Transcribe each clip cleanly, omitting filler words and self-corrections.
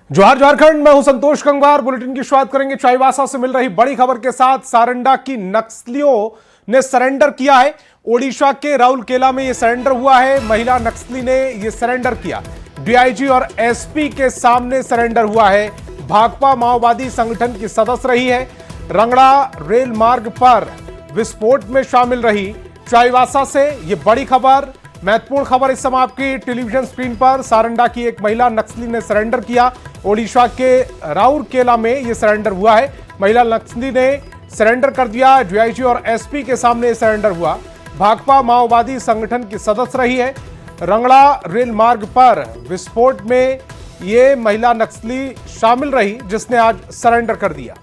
जोहार झारखंड, मैं हूं संतोष गंगवार। बुलेटिन की शुरुआत करेंगे चाईबासा से मिल रही बड़ी खबर के साथ। सारंडा की नक्सलियों ने सरेंडर किया है। ओडिशा के राउरकेला में यह सरेंडर हुआ है। महिला नक्सली ने यह सरेंडर किया। डीआईजी और एसपी के सामने सरेंडर हुआ है। भाकपा माओवादी संगठन की सदस्य रही है। रंगड़ा रेल मार्ग पर विस्फोट में शामिल रही। चाईबासा से यह बड़ी खबर, महत्वपूर्ण खबर इस समय आपकी टेलीविजन स्क्रीन पर। सारंडा की एक महिला नक्सली ने सरेंडर किया। ओडिशा के राउरकेला में यह सरेंडर हुआ है। महिला नक्सली ने सरेंडर कर दिया। डीआईजी और एसपी के सामने सरेंडर हुआ। भाकपा माओवादी संगठन की सदस्य रही है। रंगड़ा रेल मार्ग पर विस्फोट में यह महिला नक्सली शामिल रही, जिसने आज सरेंडर कर दिया।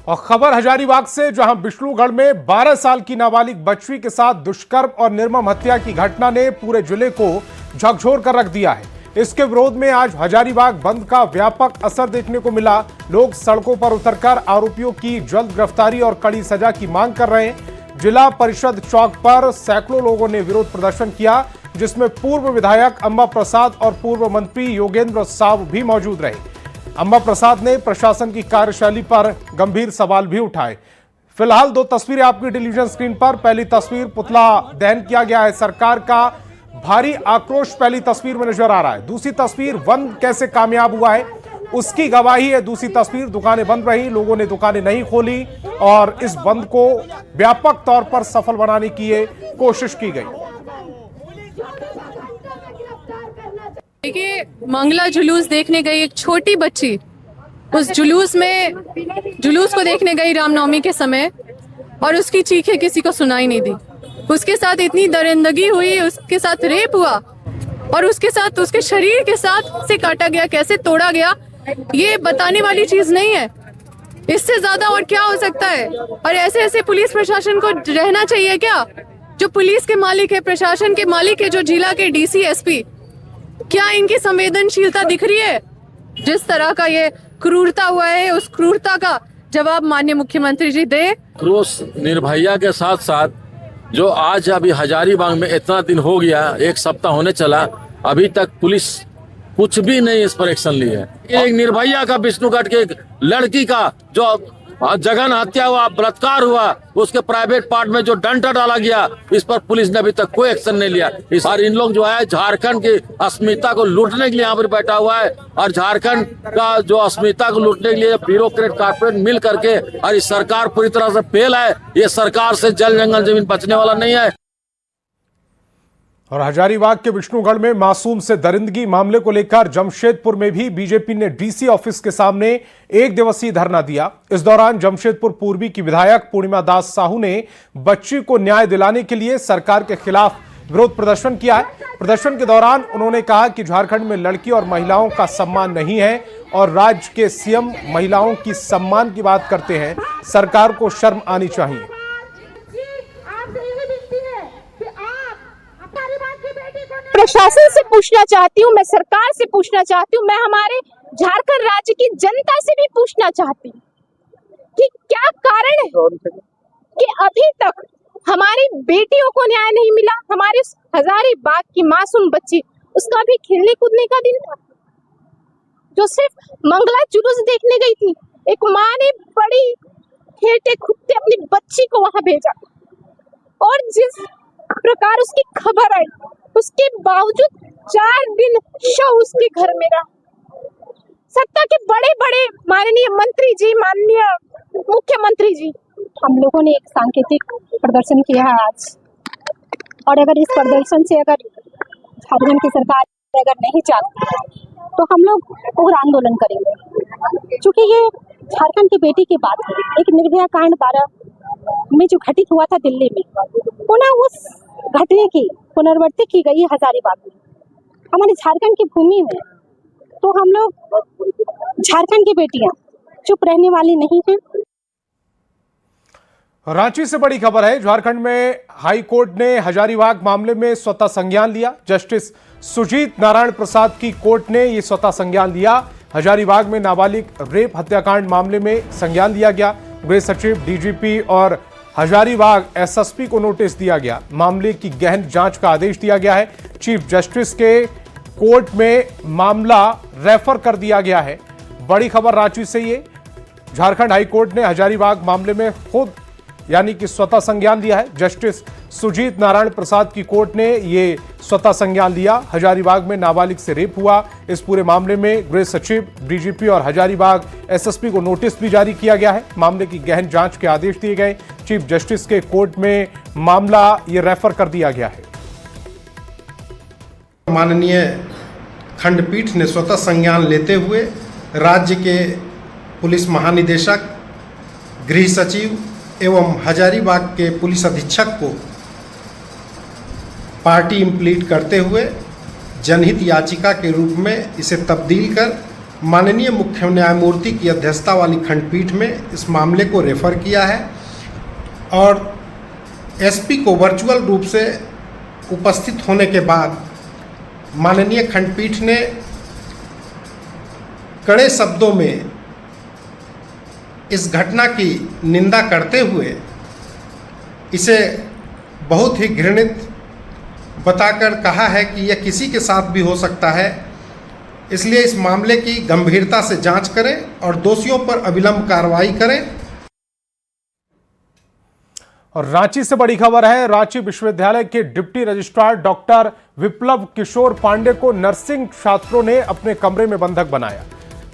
और खबर हजारीबाग से, जहां विष्णुगढ़ में 12 साल की नाबालिग बच्ची के साथ दुष्कर्म और निर्मम हत्या की घटना ने पूरे जिले को झकझोर कर रख दिया है। इसके विरोध में आज हजारीबाग बंद का व्यापक असर देखने को मिला। लोग सड़कों पर उतरकर आरोपियों की जल्द गिरफ्तारी और कड़ी सजा की मांग कर रहे हैं। जिला परिषद चौक पर सैकड़ों लोगों ने विरोध प्रदर्शन किया, जिसमें पूर्व विधायक अंबा प्रसाद और पूर्व मंत्री योगेंद्र साव भी मौजूद रहे। अंबा प्रसाद ने प्रशासन की कार्यशैली पर गंभीर सवाल भी उठाए। फिलहाल दो तस्वीरें आपकी टेलीविजन स्क्रीन पर। पहली तस्वीर, पुतला दहन किया गया है। सरकार का भारी आक्रोश पहली तस्वीर में नजर आ रहा है। दूसरी तस्वीर, बंद कैसे कामयाब हुआ है उसकी गवाही है। दूसरी तस्वीर, दुकानें बंद रही, लोगों ने दुकानें नहीं खोली और इस बंद को व्यापक तौर पर सफल बनाने की ये कोशिश की गई। देखिए, मंगला जुलूस देखने गई एक छोटी बच्ची, उस जुलूस को देखने गई रामनवमी के समय, और उसकी चीखें किसी को सुनाई नहीं दी। उसके साथ इतनी दरिंदगी हुई, उसके साथ रेप हुआ और उसके साथ उसके शरीर के साथ से काटा गया, कैसे तोड़ा गया, ये बताने वाली चीज नहीं है। इससे ज्यादा और क्या हो सकता है? और ऐसे ऐसे पुलिस प्रशासन को रहना चाहिए क्या? जो पुलिस के मालिक है, प्रशासन के मालिक है, जो जिला के डीसी एसपी, क्या इनकी संवेदनशीलता दिख रही है? जिस तरह का ये क्रूरता हुआ है, उस क्रूरता का जवाब माननीय मुख्यमंत्री जी दे। क्रोश निर्भया के साथ साथ जो आज अभी हजारीबाग में इतना दिन हो गया, एक सप्ताह होने चला, अभी तक पुलिस कुछ भी नहीं इस पर एक्शन ली है। एक निर्भया का, विष्णुगढ़ के एक लड़की का जो जघन हत्या हुआ, बलात्कार हुआ, उसके प्राइवेट पार्ट में जो डंडा डाला गया, इस पर पुलिस ने अभी तक कोई एक्शन नहीं लिया। और इन लोग जो है झारखंड की अस्मिता को लूटने के लिए यहाँ पर बैठा हुआ है, और झारखंड का जो अस्मिता को लूटने के लिए ब्यूरोक्रेट कारपोरेट मिल करके, और इस सरकार पूरी तरह से फेल है। ये सरकार से जल जंगल जमीन बचने वाला नहीं है। और हजारीबाग के विष्णुगढ़ में मासूम से दरिंदगी मामले को लेकर जमशेदपुर में भी बीजेपी ने डीसी ऑफिस के सामने एक दिवसीय धरना दिया। इस दौरान जमशेदपुर पूर्वी की विधायक पूर्णिमा दास साहू ने बच्ची को न्याय दिलाने के लिए सरकार के खिलाफ विरोध प्रदर्शन किया है। प्रदर्शन के दौरान उन्होंने कहा कि झारखंड में लड़की और महिलाओं का सम्मान नहीं है और राज्य के सीएम महिलाओं की सम्मान की बात करते हैं। सरकार को शर्म आनी चाहिए। प्रशासन से पूछना चाहती हूँ, मैं सरकार से पूछना चाहती हूँ, मैं हमारे झारखंड राज्य की जनता से भी पूछना चाहती हूँ कि क्या कारण है कि अभी तक हमारी बेटियों को न्याय नहीं मिला। हमारे हजारीबाग की मासूम बच्ची, उसका भी खेलने कूदने का दिन था, जो सिर्फ मंगला जुलूस देखने गई थी। एक माँ ने बड़ी खेलते कूदते अपनी बच्ची को वहां भेजा, और जिस प्रकार उसकी खबर आई, उसके बावजूद 4 दिन शव उसके घर में रहा। सत्ता के बड़े बड़े माननीय मंत्री जी, माननीय मुख्यमंत्री जी, हम लोगों ने एक सांकेतिक प्रदर्शन किया है आज, और अगर इस प्रदर्शन से अगर झारखंड की सरकार अगर नहीं चाहती तो हम लोग उग्र आंदोलन करेंगे। क्योंकि ये झारखंड की बेटी की बात है। एक निर्भया कांड 12 में जो घटित हुआ था दिल्ली में, पुनः उस घटने की पुनरावृत्ति की गई हजारीबाग में, हमारे झारखंड की भूमि में। तो हम लोग, झारखंड की बेटियां चुप रहने वाली नहीं हैं। रांची से बड़ी खबर है। झारखंड में हाई कोर्ट ने हजारीबाग मामले में स्वतः संज्ञान लिया। जस्टिस सुजीत नारायण प्रसाद की कोर्ट ने यह स्वतः संज्ञान लिया। हजारीबाग में नाबालिग रेप हत्याकांड मामले में संज्ञान लिया गया। गृह सचिव, डीजीपी और हजारीबाग एसएसपी को नोटिस दिया गया। मामले की गहन जांच का आदेश दिया गया है। चीफ जस्टिस के कोर्ट में मामला रेफर कर दिया गया है। बड़ी खबर रांची से ये, झारखंड हाईकोर्ट ने हजारीबाग मामले में खुद यानी कि स्वतः संज्ञान लिया है। जस्टिस सुजीत नारायण प्रसाद की कोर्ट ने ये स्वतः संज्ञान लिया। हजारीबाग में नाबालिग से रेप हुआ। इस पूरे मामले में गृह सचिव, डीजीपी और हजारीबाग एसएसपी को नोटिस भी जारी किया गया है। मामले की गहन जांच के आदेश दिए गए। चीफ जस्टिस के कोर्ट में मामला ये रेफर कर दिया गया है। माननीय खंडपीठ ने स्वतः संज्ञान लेते हुए राज्य के पुलिस महानिदेशक, गृह सचिव एवं हजारीबाग के पुलिस अधीक्षक को पार्टी इम्प्लीट करते हुए जनहित याचिका के रूप में इसे तब्दील कर माननीय मुख्य न्यायमूर्ति की अध्यक्षता वाली खंडपीठ में इस मामले को रेफर किया है और एसपी को वर्चुअल रूप से उपस्थित होने के बाद माननीय खंडपीठ ने कड़े शब्दों में इस घटना की निंदा करते हुए इसे बहुत ही घृणित बताकर कहा है कि यह किसी के साथ भी हो सकता है, इसलिए इस मामले की गंभीरता से जांच करें और दोषियों पर अविलंब कार्रवाई करें। और रांची से बड़ी खबर है। रांची विश्वविद्यालय के डिप्टी रजिस्ट्रार डॉक्टर विप्लव किशोर पांडे को नर्सिंग छात्रों ने अपने कमरे में बंधक बनाया।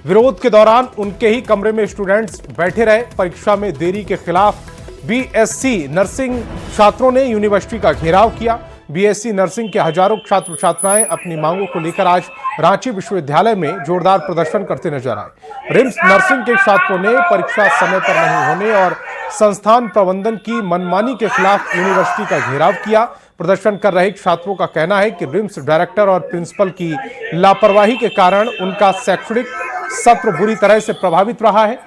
विरोध के दौरान उनके ही कमरे में स्टूडेंट्स बैठे रहे। परीक्षा में देरी के खिलाफ बीएससी नर्सिंग छात्रों ने यूनिवर्सिटी का घेराव किया। बीएससी नर्सिंग के हजारों छात्र छात्राएं अपनी मांगों को लेकर आज रांची विश्वविद्यालय में जोरदार प्रदर्शन करते नजर आए। रिम्स नर्सिंग के छात्रों ने परीक्षा समय पर नहीं होने और संस्थान प्रबंधन की मनमानी के खिलाफ यूनिवर्सिटी का घेराव किया। प्रदर्शन कर रहे छात्रों का कहना है कि रिम्स डायरेक्टर और प्रिंसिपल की लापरवाही के कारण उनका शैक्षणिक सत्र बुरी तरह से प्रभावित रहा है।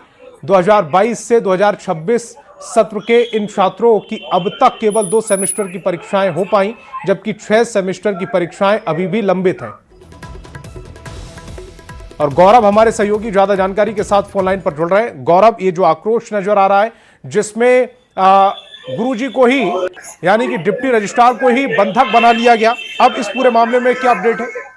2022 से 2026 सत्र के इन छात्रों की अब तक केवल 2 सेमेस्टर की परीक्षाएं हो पाई, जबकि 6 सेमेस्टर की परीक्षाएं अभी भी लंबित हैं। और गौरव हमारे सहयोगी ज्यादा जानकारी के साथ फोन लाइन पर जुड़ रहे हैं। गौरव, ये जो आक्रोश नजर आ रहा है जिसमें गुरुजी को ही यानी कि डिप्टी रजिस्ट्रार को ही बंधक बना लिया गया, अब इस पूरे मामले में क्या अपडेट है?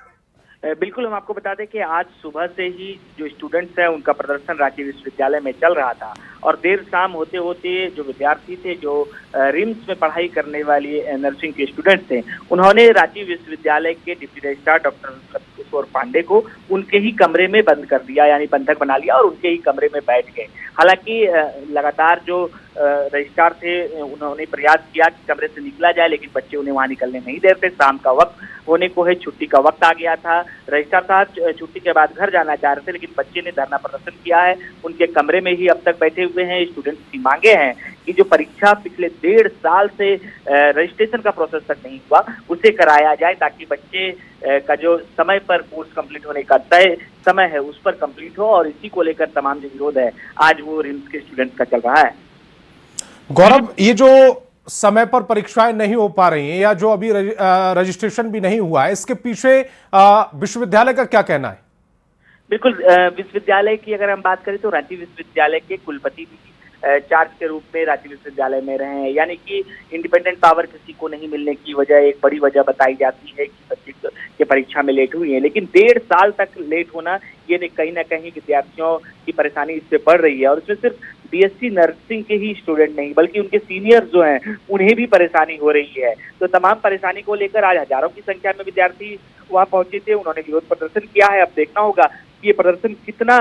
बिल्कुल, हम आपको बता दें कि आज सुबह से ही जो स्टूडेंट्स हैं उनका प्रदर्शन रांची विश्वविद्यालय में चल रहा था और देर शाम होते होते जो विद्यार्थी थे, जो रिम्स में पढ़ाई करने वाली नर्सिंग के स्टूडेंट्स थे, उन्होंने रांची विश्वविद्यालय के डिप्टी रजिस्ट्रार डॉक्टर किशोर पांडे को उनके ही कमरे में बंद कर दिया, यानी बंधक बना लिया और उनके ही कमरे में बैठ गए। हालांकि लगातार जो रजिस्ट्रार थे उन्होंने प्रयास किया कि कमरे से निकला जाए, लेकिन बच्चे उन्हें वहां निकलने नहीं दे रहे थे। शाम का वक्त होने को है, छुट्टी का वक्त आ गया था। रजिस्ट्रार साहब छुट्टी के बाद घर जाना चाह रहे थे, लेकिन बच्चे ने धरना प्रदर्शन किया है। उनके कमरे में ही अब तक बैठे हुए हैं। स्टूडेंट्स की मांगे हैं कि जो परीक्षा पिछले 1.5 साल से रजिस्ट्रेशन का प्रोसेस तक नहीं हुआ उसे कराया जाए, ताकि बच्चे का जो समय पर कोर्स कंप्लीट होने का तय समय है उस पर कंप्लीट हो। और इसी को लेकर तमाम जो विरोध है आज वो रिम्स के स्टूडेंट्स का चल रहा है। गौरव, ये जो समय पर परीक्षाएं नहीं हो पा रही हैं या जो अभी रजिस्ट्रेशन भी नहीं हुआ है, इसके पीछे विश्वविद्यालय का क्या कहना है? बिल्कुल, विश्वविद्यालय की अगर हम बात करें तो रांची विश्वविद्यालय के कुलपति भी चार्ज के रूप में रांची विश्वविद्यालय में रहे हैं, यानी कि इंडिपेंडेंट पावर किसी को नहीं मिलने की वजह एक बड़ी वजह बताई जाती है कि बच्चे के परीक्षा में लेट हुई है। लेकिन 1.5 साल तक लेट होना ये कहीं ना कहीं विद्यार्थियों की परेशानी इससे बढ़ रही है। और इसमें सिर्फ बीएससी नर्सिंग के ही स्टूडेंट नहीं बल्कि उनके सीनियर्स जो हैं उन्हें भी परेशानी हो रही है। तो तमाम परेशानी को लेकर आज हजारों की संख्या में विद्यार्थी वहां पहुंचे थे, उन्होंने विरोध प्रदर्शन किया है। अब देखना होगा कि ये प्रदर्शन कितना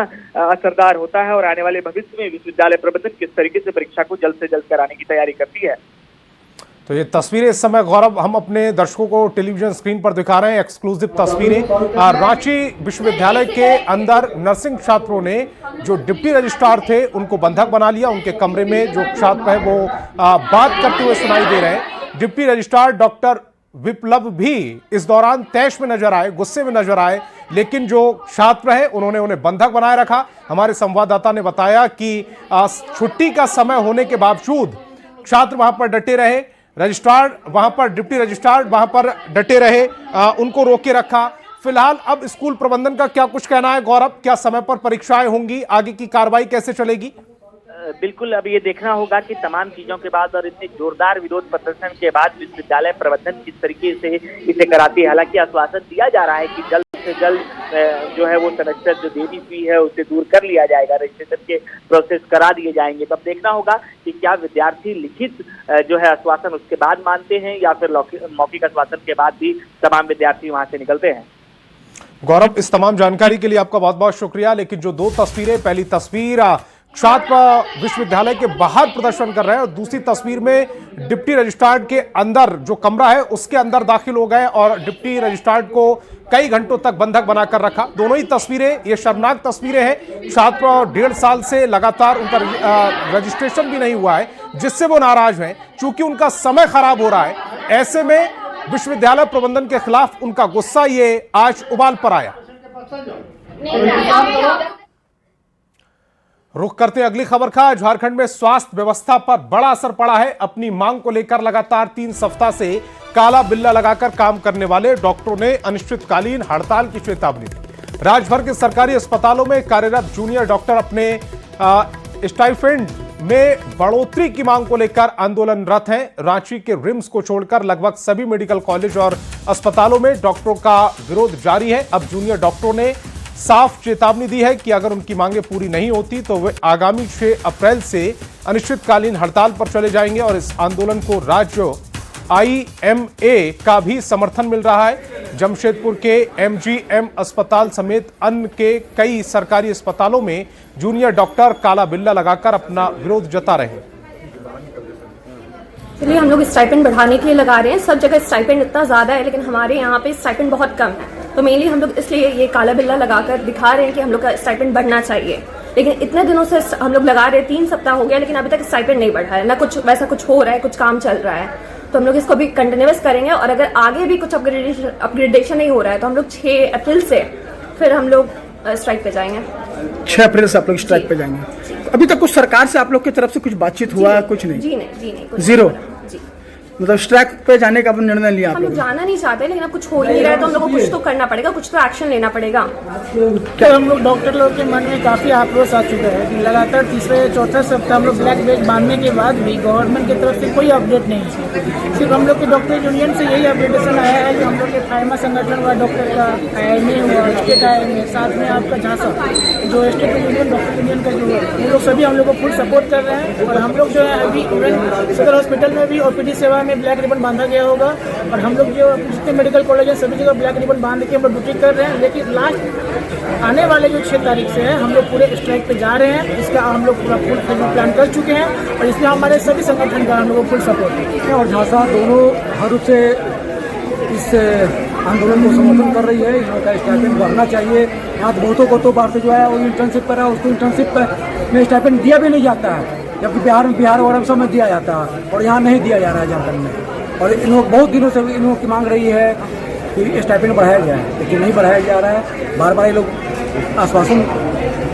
असरदार होता है और आने वाले भविष्य में विश्वविद्यालय प्रबंधन किस तरीके से परीक्षा को जल्द से जल्द कराने की तैयारी करती है। तो ये तस्वीरें इस समय गौरव हम अपने दर्शकों को टेलीविजन स्क्रीन पर दिखा रहे हैं, एक्सक्लूसिव तस्वीरें। रांची विश्वविद्यालय के अंदर नर्सिंग छात्रों ने जो डिप्टी रजिस्ट्रार थे उनको बंधक बना लिया। उनके कमरे में जो छात्र है वो बात करते हुए सुनाई दे रहे हैं। डिप्टी रजिस्ट्रार डॉक्टर विप्लव भी इस दौरान तैश में नजर आए, गुस्से में नजर आए, लेकिन जो छात्र है उन्होंने उन्हें बंधक बनाए रखा। हमारे संवाददाता ने बताया कि छुट्टी का समय होने के बावजूद छात्र वहां पर डटे रहे, रजिस्ट्रार वहां पर डिप्टी रजिस्ट्रार वहां पर डटे रहे, उनको रोके रखा। फिलहाल अब स्कूल प्रबंधन का क्या कुछ कहना है गौरव? क्या समय पर परीक्षाएं होंगी? आगे की कार्रवाई कैसे चलेगी? बिल्कुल अब ये देखना होगा कि तमाम चीजों के बाद और इतने जोरदार विरोध प्रदर्शन के बाद विश्वविद्यालय प्रबंधन किस तरीके से इसे कराती है। हालांकि आश्वासन दिया जा रहा है कि जल्द से जल्द जो है वो सेमेस्टर जो देरी फी है उसे दूर कर लिया जाएगा, रजिस्ट्रेशन के प्रोसेस करा दिए जाएंगे। तो अब देखना होगा कि क्या विद्यार्थी लिखित जो है आश्वासन उसके बाद मानते हैं या फिर मौखिक आश्वासन के बाद भी तमाम विद्यार्थी वहां से निकलते हैं। गौरव, इस तमाम जानकारी के लिए आपका बहुत बहुत शुक्रिया। लेकिन जो दो तस्वीरें, पहली तस्वीर छात्र विश्वविद्यालय के बाहर प्रदर्शन कर रहे हैं और दूसरी तस्वीर में डिप्टी रजिस्ट्रार के अंदर जो कमरा है उसके अंदर दाखिल हो गए और डिप्टी रजिस्ट्रार को कई घंटों तक बंधक बनाकर रखा। दोनों ही तस्वीरें ये शर्मनाक तस्वीरें हैं। छात्र 1.5 साल से लगातार उनका रजिस्ट्रेशन भी नहीं हुआ है, जिससे वो नाराज हैं क्योंकि उनका समय खराब हो रहा है। ऐसे में विश्वविद्यालय प्रबंधन के खिलाफ उनका गुस्सा ये आज उबाल पर आया। रुख करते अगली खबर का। झारखंड में स्वास्थ्य व्यवस्था पर बड़ा असर पड़ा है। अपनी मांग को लेकर लगातार 3 सप्ताह से काला बिल्ला लगाकर काम करने वाले डॉक्टरों ने अनिश्चितकालीन हड़ताल की चेतावनी दी। राज्यभर के सरकारी अस्पतालों में कार्यरत जूनियर डॉक्टर अपने स्टाइपेंड में बढ़ोतरी की मांग को लेकर आंदोलनरत हैं। रांची के रिम्स को छोड़कर लगभग सभी मेडिकल कॉलेज और अस्पतालों में डॉक्टरों का विरोध जारी है। अब जूनियर डॉक्टरों ने साफ चेतावनी दी है कि अगर उनकी मांगें पूरी नहीं होती तो वे आगामी 6 अप्रैल से अनिश्चितकालीन हड़ताल पर चले जाएंगे और इस आंदोलन को राज्य IMA का भी समर्थन मिल रहा है। जमशेदपुर के MGM अस्पताल समेत अन्य के कई सरकारी अस्पतालों में जूनियर डॉक्टर काला बिल्ला लगाकर अपना विरोध जता रहे हैं। चलिए, हम लोग स्टाइपेंड बढ़ाने के लिए लगा रहे हैं। सब जगह स्टाइपेंड इतना ज्यादा है लेकिन हमारे यहाँ पे स्टाइपेंड बहुत कम है, तो मेनली हम लोग इसलिए ये काला बिल्ला लगाकर दिखा रहे हैं कि हम लोग का स्टाइपेंड बढ़ना चाहिए। लेकिन इतने दिनों से हम लोग लगा रहे हैं, 3 सप्ताह हो गया, लेकिन अभी तक स्टाइपेंड नहीं बढ़ा है, ना कुछ वैसा कुछ हो रहा है, कुछ काम चल रहा है। तो हम लोग इसको भी कंटिन्यूअस करेंगे और अगर आगे भी कुछ अपग्रेडेशन नहीं हो रहा है तो हम लोग 6 अप्रैल से फिर हम लोग स्ट्राइक पे जाएंगे। 6 अप्रैल से आप लोग स्ट्राइक पे जाएंगे। अभी तक कुछ सरकार से आप लोग की तरफ से कुछ बातचीत हुआ? कुछ नहीं? जी नहीं, कुछ जीरो। जी, मतलब स्ट्राइक पे जाने का निर्णय लिया आप हम लोग? जाना नहीं चाहते, लेकिन अब कुछ हो ही नहीं रहा है तो हम लोग को कुछ तो करना पड़ेगा, कुछ तो एक्शन लेना पड़ेगा। क्या हम लोग डॉक्टर लोग के मन में काफी आक्रोश आ चुका है कि लगातार 3-4 सप्ताह हम लोग ब्लैक बैग बांधने के बाद भी गवर्नमेंट की तरफ से कोई अपडेट नहीं है। सिर्फ हम लोग के डॉक्टर यूनियन से यही अपडेटेशन आया है कि हम लोग के फाइमा संगठन हुआ, डॉक्टर का IMA हुआ, स्टेट IMA, साथ में आपका झांसा जो स्टेट यूनियन डॉक्टर यूनियन का जो है, वो लोग सभी हम लोग को फुल सपोर्ट कर रहे हैं। और हम लोग जो है अभी सदर हॉस्पिटल में भी OPD सेवा में ब्लैक रिबन बांधा गया होगा और हम लोग जो जितने मेडिकल कॉलेज है सभी जगह ब्लैक रिबन बांध के हम लोग ड्यूटी कर रहे हैं। लेकिन लास्ट आने वाले जो 6 तारीख से है हम लोग पूरे स्ट्राइक पे जा रहे हैं। इसका हम लोग पूरा फुल प्लान कर चुके हैं और इसमें हमारे सभी संगठन का हम लोग को फुल सपोर्ट है। और झांसा दोनों हर रूप से इस आंदोलन को समर्थन कर रही है। इनका स्टाइपेंड बढ़ना चाहिए। यहाँ बहुतों को तो बार से जो है वो इंटर्नशिप पर है, उसको इंटर्नशिप में स्टाइपेंड दिया भी नहीं जाता है, जबकि बिहार वगैरह सब में दिया जाता है और यहाँ नहीं दिया जा रहा है झारखंड में। और इन लोग बहुत दिनों से इन लोगों की मांग रही है कि स्टाइपेंड बढ़ाया जाए, लेकिन नहीं बढ़ाया जा रहा है। बार बार ये लोग आश्वासन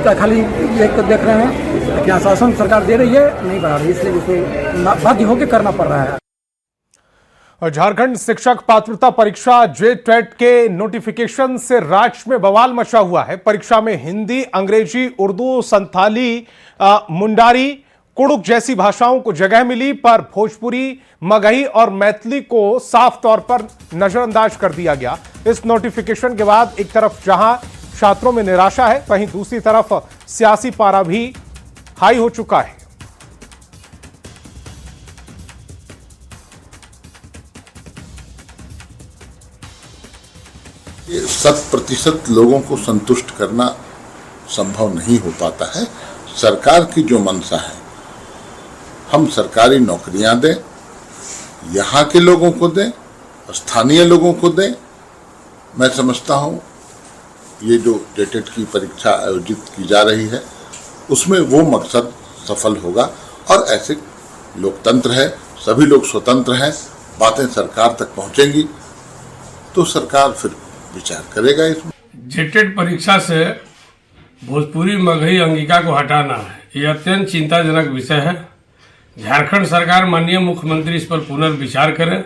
का खाली देख रहे हैं, लेकिन आश्वासन सरकार दे रही है, नहीं बढ़ा रही, इसलिए उसको बाध्य होकर करना पड़ रहा है। झारखंड शिक्षक पात्रता परीक्षा JTET के नोटिफिकेशन से राज्य में बवाल मचा हुआ है। परीक्षा में हिंदी, अंग्रेजी, उर्दू, संथाली, मुंडारी, कुड़ुक जैसी भाषाओं को जगह मिली, पर भोजपुरी, मगही और मैथिली को साफ तौर पर नजरअंदाज कर दिया गया। इस नोटिफिकेशन के बाद एक तरफ जहां छात्रों में निराशा है, वहीं दूसरी तरफ सियासी पारा भी हाई हो चुका है। 100% लोगों को संतुष्ट करना संभव नहीं हो पाता है। सरकार की जो मंशा है, हम सरकारी नौकरियां दें, यहाँ के लोगों को दें, स्थानीय लोगों को दें। मैं समझता हूँ ये जो JTET की परीक्षा आयोजित की जा रही है उसमें वो मकसद सफल होगा। और ऐसे लोकतंत्र है, सभी लोग स्वतंत्र हैं, बातें सरकार तक पहुँचेंगी तो सरकार फिर विचार करेगा इसमें। JTET परीक्षा से भोजपुरी, मगही, अंगिका को हटाना है, यह अत्यंत चिंताजनक विषय है। झारखंड सरकार, माननीय मुख्यमंत्री इस पर पुनर्विचार करें।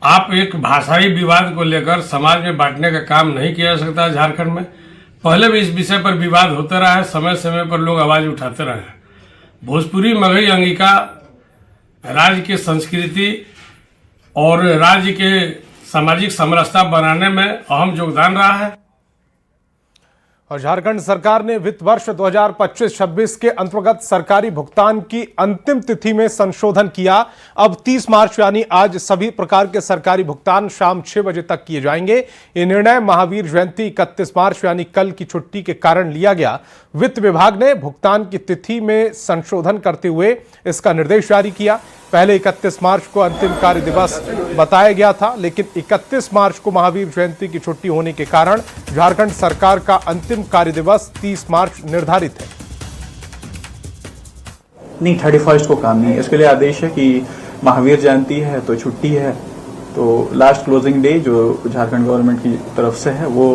आप एक भाषाई विवाद को लेकर समाज में बांटने का काम नहीं किया जा सकता। झारखंड में पहले भी इस विषय पर विवाद होता रहा है, समय समय पर लोग आवाज उठाते रहे हैं, भोजपुरी मगही अंगिका राज्य की संस्कृति और राज्य के सामाजिक समरसता बनाने में अहम योगदान रहा है। और झारखंड सरकार ने वित्त वर्ष 2025-26 के अंतर्गत सरकारी भुगतान की अंतिम तिथि में संशोधन किया। अब 30 मार्च यानी आज सभी प्रकार के सरकारी भुगतान शाम 6 बजे तक किए जाएंगे। ये निर्णय महावीर जयंती 31 मार्च यानी कल की छुट्टी के कारण लिया गया। वित्त विभाग ने भुगतान की तिथि में संशोधन करते हुए इसका निर्देश जारी किया। पहले 31 मार्च को अंतिम कार्य दिवस बताया गया था, लेकिन 31 मार्च को महावीर जयंती की छुट्टी होने के कारण झारखंड सरकार का अंतिम कार्य दिवस 30 मार्च निर्धारित है। नहीं, 31 को काम नहीं है। इसके लिए आदेश है कि महावीर जयंती है तो छुट्टी है, तो लास्ट क्लोजिंग डे जो झारखंड गवर्नमेंट की तरफ से है वो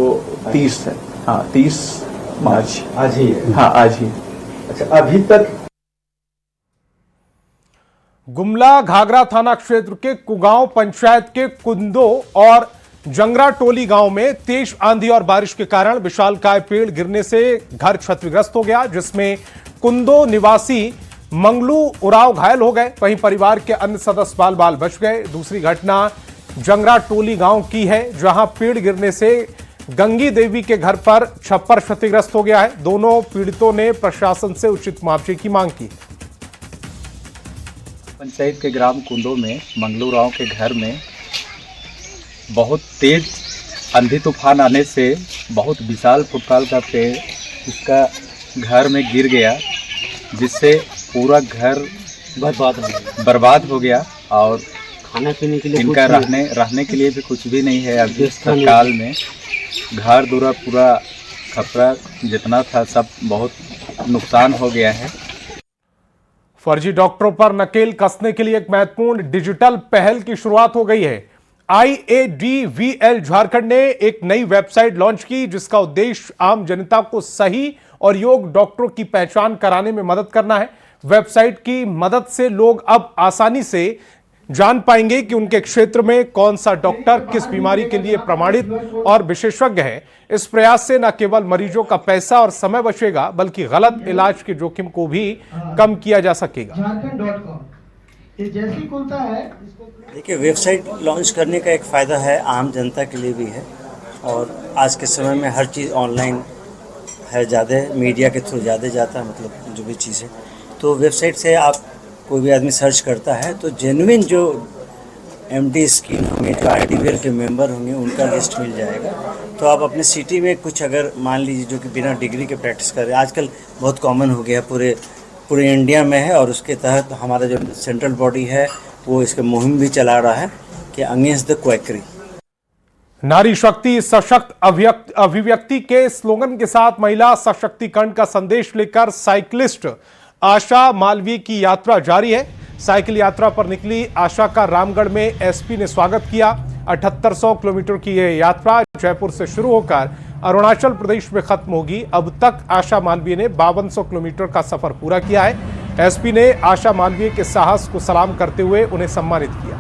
30 है। हाँ, 30 मार्च आज ही है। हाँ, आज ही। अच्छा, अभी तक गुमला घाघरा थाना क्षेत्र के कुगांव पंचायत के कुंदो और जंगरा टोली गांव में तेज आंधी और बारिश के कारण विशालकाय पेड़ गिरने से घर क्षतिग्रस्त हो गया, जिसमें कुंदो निवासी मंगलू उराव घायल हो गए। वहीं परिवार के अन्य सदस्य बाल बाल बच गए। दूसरी घटना जंगरा टोली गांव की है, जहां पेड़ गिरने से गंगी देवी के घर पर छप्पर क्षतिग्रस्त हो गया है। दोनों पीड़ितों ने प्रशासन से उचित मुआवजे की मांग की। पंचायत के ग्राम कुंदो में मंगलू राव के घर में बहुत तेज आंधी तूफान आने से बहुत विशाल फुटपाल का पेड़ इसका घर में गिर गया, जिससे पूरा घर बर्बाद हो गया और खाने पीने के लिए इनका रहने के लिए भी कुछ भी नहीं है। अभी तत्काल में घर दूरा पूरा खपरा जितना था सब बहुत नुकसान हो गया है। फर्जी डॉक्टरों पर नकेल कसने के लिए एक महत्वपूर्ण डिजिटल पहल की शुरुआत हो गई है। IADVL झारखंड ने एक नई वेबसाइट लॉन्च की, जिसका उद्देश्य आम जनता को सही और योग्य डॉक्टरों की पहचान कराने में मदद करना है। वेबसाइट की मदद से लोग अब आसानी से जान पाएंगे कि उनके क्षेत्र में कौन सा डॉक्टर किस बीमारी के लिए प्रमाणित और विशेषज्ञ है। इस प्रयास से न केवल मरीजों का पैसा और समय बचेगा, बल्कि गलत इलाज के जोखिम को भी कम किया जा सकेगा। देखिए, वेबसाइट लॉन्च करने का एक फ़ायदा है आम जनता के लिए भी है, और आज के समय में हर चीज़ ऑनलाइन है, ज़्यादा मीडिया के थ्रू ज़्यादा जाता है, मतलब जो भी चीज़ है। तो वेबसाइट से आप कोई भी आदमी सर्च करता है तो जेन्युइन जो MD स्कीम होंगे, जो IDVL के मेंबर होंगे, उनका लिस्ट मिल जाएगा। तो आप अपने सिटी में कुछ अगर मान लीजिए जो कि बिना डिग्री के प्रैक्टिस कर रहे हैं, आजकल बहुत कॉमन हो गया, पूरे इंडिया में है, और उसके तहत हमारा जो सेंट्रल बॉडी है वो इसके मुहिम भी चला रहा है कि अगेंस्ट द क्वैकरी। नारी शक्ति सशक्त अभिव्यक्ति के स्लोगन के साथ महिला सशक्तिकरण का संदेश लेकर साइकिलिस्ट आशा मालवीय की यात्रा जारी है। साइकिल यात्रा पर निकली आशा का रामगढ़ में SP ने स्वागत किया। 7800 किलोमीटर की यह यात्रा जयपुर से शुरू होकर अरुणाचल प्रदेश में खत्म होगी। अब तक आशा मालवीय ने 5200 किलोमीटर का सफर पूरा किया है। SP ने आशा मालवीय के साहस को सलाम करते हुए उन्हें सम्मानित किया।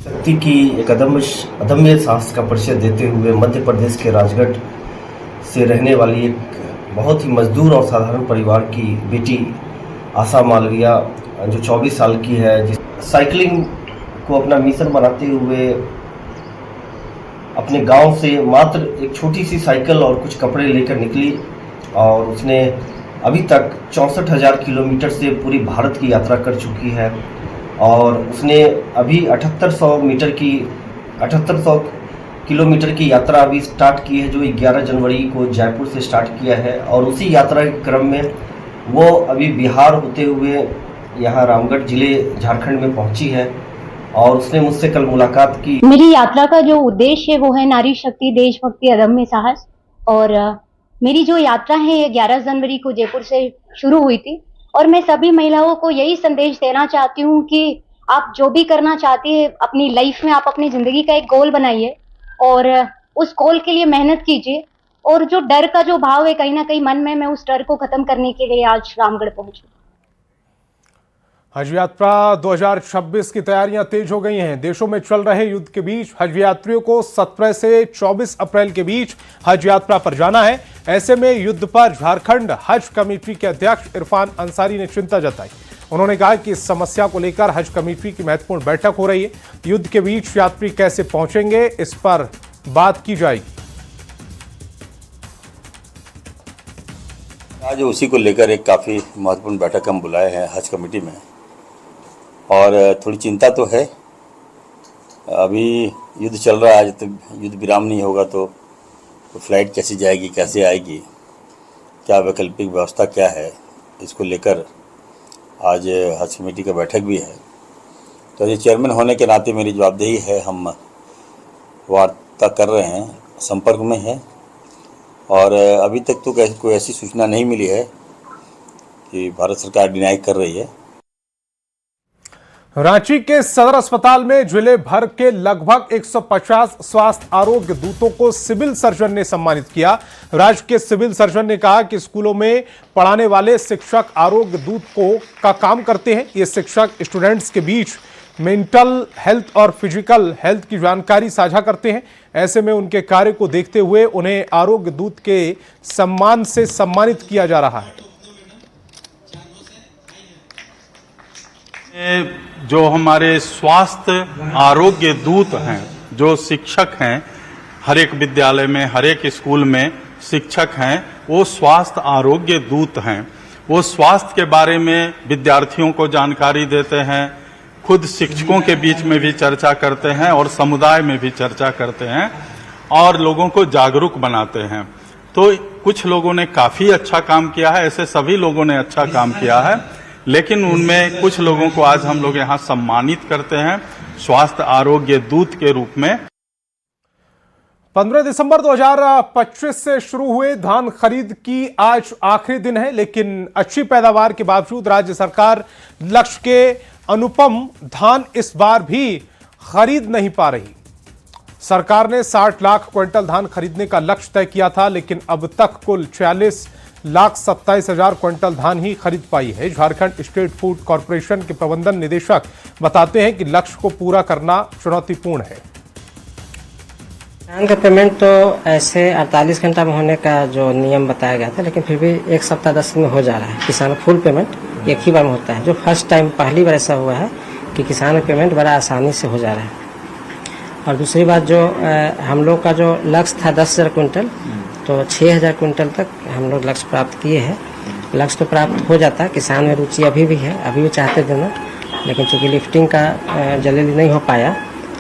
शक्ति की एक अदम्य साहस का परिचय देते हुए मध्य प्रदेश के राजगढ़ से रहने वाली एक बहुत ही मजदूर और साधारण परिवार की बेटी आशा मालवीय, जो 24 साल की है, जिस साइकिलिंग को अपना मिशन बनाते हुए अपने गांव से मात्र एक छोटी सी साइकिल और कुछ कपड़े लेकर निकली, और उसने अभी तक 64,000 किलोमीटर से पूरी भारत की यात्रा कर चुकी है। और उसने अभी 7800 किलोमीटर की यात्रा अभी स्टार्ट की है, जो 11 जनवरी को जयपुर से स्टार्ट किया है। और उसी यात्रा के क्रम में वो अभी बिहार होते हुए यहाँ रामगढ़ जिले झारखंड में पहुंची है, और उसने मुझसे कल मुलाकात की। मेरी यात्रा का जो उद्देश्य है वो है नारी शक्ति, देशभक्ति, अदम्य साहस। और मेरी जो यात्रा है ये 11 जनवरी को जयपुर से शुरू हुई थी, और मैं सभी महिलाओं को यही संदेश देना चाहती हूँ कि आप जो भी करना चाहती है अपनी लाइफ में, आप अपनी जिंदगी का एक गोल बनाइए और उस गोल के लिए मेहनत कीजिए। और जो डर का जो भाव है कहीं ना कहीं मन में, मैं उस डर को खत्म करने के लिए आज रामगढ़ पहुंची। हज यात्रा 2026 की तैयारियां तेज हो गई हैं। देशों में चल रहे युद्ध के बीच हज यात्रियों को 17 से 24 अप्रैल के बीच हज यात्रा पर जाना है। ऐसे में युद्ध पर झारखंड हज कमेटी के अध्यक्ष इरफान अंसारी ने चिंता जताई। उन्होंने कहा कि इस समस्या को लेकर हज कमेटी की महत्वपूर्ण बैठक हो रही है। युद्ध के बीच यात्री कैसे पहुंचेंगे, इस पर बात की जाएगी। आज उसी को लेकर एक काफ़ी महत्वपूर्ण बैठक हम बुलाए हैं हज कमेटी में, और थोड़ी चिंता तो है। अभी युद्ध चल रहा है, आज तक युद्ध विराम नहीं होगा तो फ्लाइट कैसे जाएगी, कैसे आएगी, क्या वैकल्पिक व्यवस्था क्या है, इसको लेकर आज हज कमेटी का बैठक भी है। तो ये चेयरमैन होने के नाते मेरी जवाबदेही है। हम वार्ता कर रहे हैं, संपर्क में है, और अभी तक तो कोई ऐसी सूचना नहीं मिली है कि भारत सरकार डिनाई कर रही है। रांची के सदर अस्पताल में जिले भर के लगभग 150 स्वास्थ्य आरोग्य दूतों को सिविल सर्जन ने सम्मानित किया। राज्य के सिविल सर्जन ने कहा कि स्कूलों में पढ़ाने वाले शिक्षक आरोग्य दूत का काम करते हैं। ये शिक्षक स्टूडेंट्स के बीच मेंटल हेल्थ और फिजिकल हेल्थ की जानकारी साझा करते हैं। ऐसे में उनके कार्य को देखते हुए उन्हें आरोग्य दूत के सम्मान से सम्मानित किया जा रहा है। जो हमारे स्वास्थ्य आरोग्य दूत हैं, जो शिक्षक हैं, हर एक विद्यालय में, हर एक स्कूल में शिक्षक हैं, वो स्वास्थ्य आरोग्य दूत हैं। वो स्वास्थ्य के बारे में विद्यार्थियों को जानकारी देते हैं, खुद शिक्षकों के बीच में भी चर्चा करते हैं और समुदाय में भी चर्चा करते हैं और लोगों को जागरूक बनाते हैं। तो कुछ लोगों ने काफ़ी अच्छा काम किया है, ऐसे सभी लोगों ने अच्छा काम किया है, लेकिन उनमें कुछ लोगों को आज हम लोग यहाँ सम्मानित करते हैं स्वास्थ्य आरोग्य दूत के रूप में। 15 दिसंबर 2025 से शुरू हुए धान खरीद की आज आखिरी दिन है, लेकिन अच्छी पैदावार के बावजूद राज्य सरकार लक्ष्य के अनुपम धान इस बार भी खरीद नहीं पा रही। सरकार ने 60 लाख क्विंटल धान खरीदने का लक्ष्य तय किया था, लेकिन अब तक कुल 46,27,000 क्विंटल धान ही खरीद पाई है। झारखंड स्टेट फूड कॉर्पोरेशन के प्रबंधन निदेशक बताते हैं कि लक्ष्य को पूरा करना चुनौतीपूर्ण है। धान का पेमेंट तो ऐसे 48 घंटा में होने का जो नियम बताया गया था, लेकिन फिर भी एक सप्ताह 10 दिन में हो जा रहा है। किसान फुल पेमेंट एक ही बार में होता है, जो फर्स्ट टाइम पहली बार ऐसा हुआ है कि किसान का पेमेंट बड़ा आसानी से हो जा रहा है। और दूसरी बात, जो हम लोग का जो लक्ष्य था 10,000 कुंटल, तो 6,000 कुंटल तक हम लोग लक्ष्य प्राप्त किए हैं। लक्ष्य तो प्राप्त हो जाता है, किसान में रुचि अभी भी है, अभी भी चाहते देना, लेकिन चूँकि लिफ्टिंग का जल्दी नहीं हो पाया,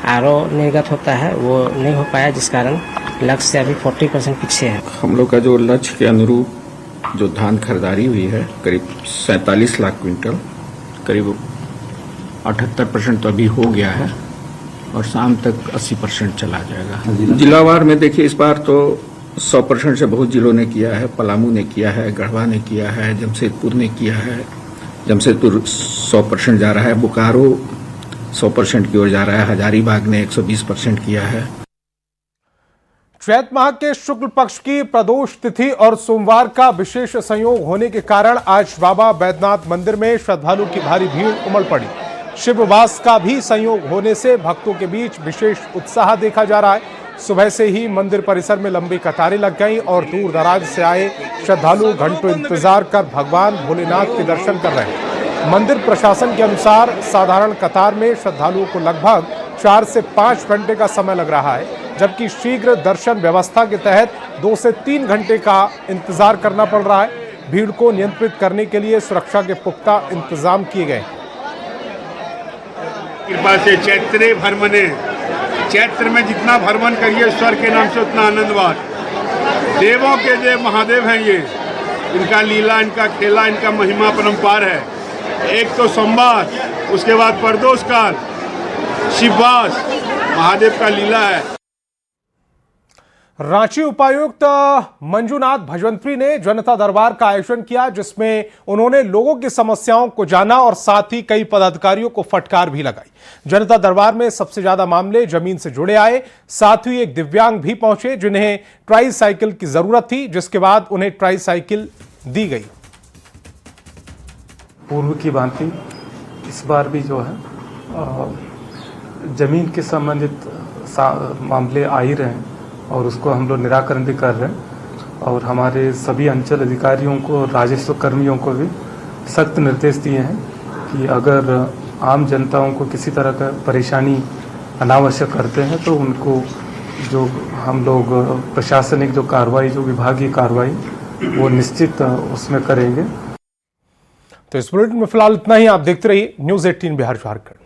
आरओ निर्गत होता है, वो नहीं हो पाया, जिस कारण लक्ष्य से अभी 40% पीछे है। हम लोग का जो लक्ष्य के अनुरूप जो धान खरीदारी हुई है करीब 47 लाख क्विंटल, करीब 78% तो अभी हो गया है और शाम तक 80% चला जाएगा। जिलावार में देखिए, इस बार तो 100% से बहुत जिलों ने किया है। पलामू ने किया है, गढ़वा ने किया है, जमशेदपुर ने किया है। जमशेदपुर 100% जा रहा है, बोकारो 100% की ओर जा रहा है, हजारीबाग ने 120% किया है। चैत माह के शुक्ल पक्ष की प्रदोष तिथि और सोमवार का विशेष संयोग होने के कारण आज बाबा बैद्यनाथ मंदिर में श्रद्धालु की भारी भीड़ उमड़ पड़ी। शिववास का भी संयोग होने से भक्तों के बीच विशेष उत्साह देखा जा रहा है। सुबह से ही मंदिर परिसर में लंबी कतारें लग गईं और दूर दराज से आए श्रद्धालु घंटों इंतजार कर भगवान भोलेनाथ के दर्शन कर रहे हैं। मंदिर प्रशासन के अनुसार साधारण कतार में श्रद्धालुओं को लगभग 4 से 5 घंटे का समय लग रहा है, जबकि शीघ्र दर्शन व्यवस्था के तहत 2 से 3 घंटे का इंतजार करना पड़ रहा है। भीड़ को नियंत्रित करने के लिए सुरक्षा के पुख्ता इंतजाम किए गए। कृपा से चैत्रे भ्रमणे, चैत्र में जितना भ्रमण करिए ईश्वर के नाम से उतना आनंदवान। देवों के देव महादेव हैं ये, इनका लीला, इनका खेला, इनका महिमा परंपार है। एक तो सोमवार, उसके बाद प्रदोष काल, शिववास, महादेव का लीला है। रांची उपायुक्त मंजुनाथ भजवंत्री ने जनता दरबार का आयोजन किया, जिसमें उन्होंने लोगों की समस्याओं को जाना और साथ ही कई पदाधिकारियों को फटकार भी लगाई। जनता दरबार में सबसे ज्यादा मामले जमीन से जुड़े आए, साथ ही एक दिव्यांग भी पहुंचे जिन्हें ट्राई साइकिल की जरूरत थी, जिसके बाद उन्हें ट्राई साइकिल दी गई। पूर्व की भांति इस बार भी जो है ज़मीन के संबंधित मामले आ ही रहे हैं और उसको हम लोग निराकरण भी कर रहे हैं और हमारे सभी अंचल अधिकारियों को, राजस्व कर्मियों को भी सख्त निर्देश दिए हैं कि अगर आम जनताओं को किसी तरह का परेशानी अनावश्यक करते हैं तो उनको जो हम लोग प्रशासनिक जो कार्रवाई, जो विभागीय कार्रवाई, वो निश्चित उसमें करेंगे। तो इस बुलेटिन में फिलहाल इतना ही। आप देखते रहिए न्यूज़ 18 बिहार झारखंड।